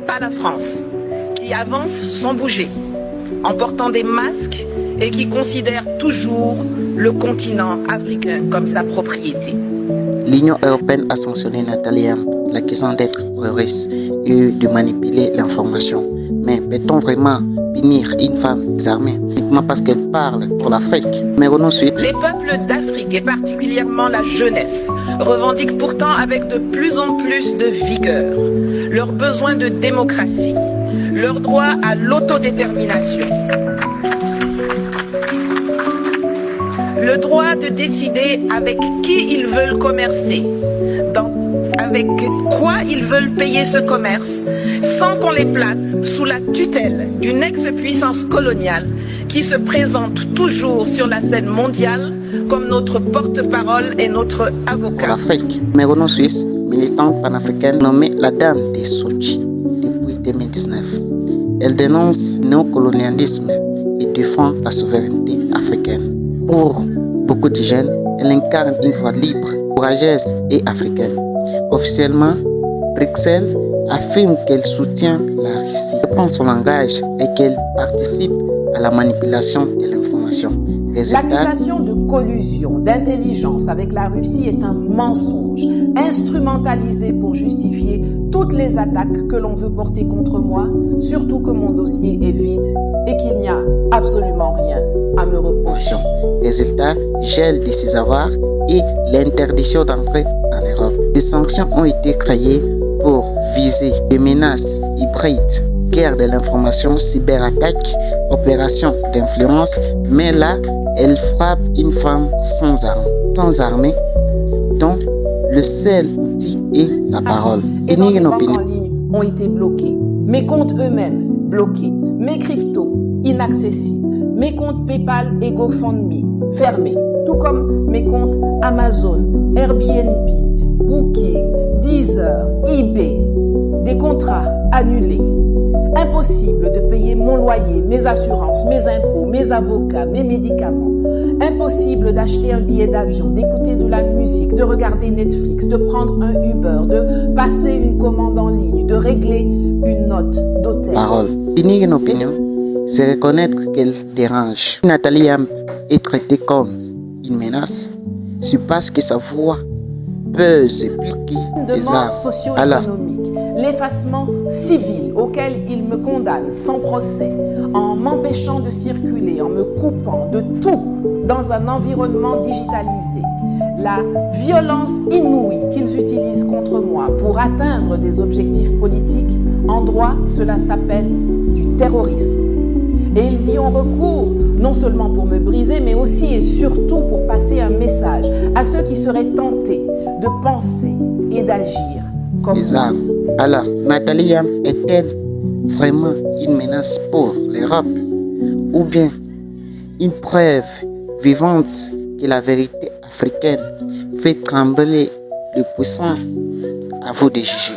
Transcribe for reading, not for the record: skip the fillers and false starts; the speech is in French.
pas la France, qui avance sans bouger, en portant des masques et qui considère toujours le continent africain comme sa propriété. L'Union européenne a sanctionné Nathalie Yamb, l'accusant d'être terroriste et de manipuler l'information. Mais peut-on vraiment punir une femme désarmée uniquement parce qu'elle parle pour l'Afrique? Mais les peuples d'Afrique et particulièrement la jeunesse revendiquent pourtant avec de plus en plus de vigueur leur besoin de démocratie, leur droit à l'autodétermination, le droit de décider avec qui ils veulent commercer, avec quoi ils veulent payer ce commerce, sans qu'on les place sous la tutelle d'une ex-puissance coloniale qui se présente toujours sur la scène mondiale comme notre porte-parole et notre avocat. L'Afrique, Mérono Suisse, militante panafricaine nommée la Dame des Sochi depuis 2019. Elle dénonce le néocolonialisme et défend la souveraineté africaine. Pour beaucoup de jeunes, elle incarne une voix libre, courageuse et africaine. Officiellement, Bruxelles affirme qu'elle soutient la Russie, reprend son langage et qu'elle participe à la manipulation de l'information. L'accusation de collusion, d'intelligence avec la Russie est un mensonge, instrumentalisé pour justifier toutes les attaques que l'on veut porter contre moi, surtout que mon dossier est vide et qu'il n'y a absolument rien à me reprocher. Résultat, gel de ses avoirs et l'interdiction d'entrer en Europe. Des sanctions ont été créées pour viser des menaces hybrides, guerre de l'information, cyberattaque, opération d'influence, mais là, elle frappe une femme sans armée, dont le seul outil est la parole. Et nos banques en ligne ont été bloquées, mes comptes eux-mêmes bloqués, mes cryptos inaccessibles, mes comptes PayPal et GoFundMe fermés, tout comme mes comptes Amazon, Airbnb, Booking, Deezer, eBay, des contrats annulés. Impossible de payer mon loyer, mes assurances, mes impôts, mes avocats, mes médicaments. Impossible d'acheter un billet d'avion, d'écouter de la musique, de regarder Netflix, de prendre un Uber, de passer une commande en ligne, de régler une note d'hôtel. Parole. Finir une opinion, c'est reconnaître qu'elle dérange. Nathalie Yamb est traitée comme une menace. C'est parce que sa voix pèse plus que des armes. Socio-économique, l'effacement civil auquel il me condamne sans procès, en m'empêchant de circuler, en me coupant de tout dans un environnement digitalisé, la violence inouïe qu'ils utilisent contre moi pour atteindre des objectifs politiques, en droit, cela s'appelle du terrorisme. Et ils y ont recours non seulement pour me briser, mais aussi et surtout pour passer un message à ceux qui seraient tentés de penser et d'agir comme les armes. Alors, Nathalie Yamb est-elle vraiment une menace pour l'Europe ou bien une preuve vivante que la vérité africaine fait trembler les puissants? À vous de juger.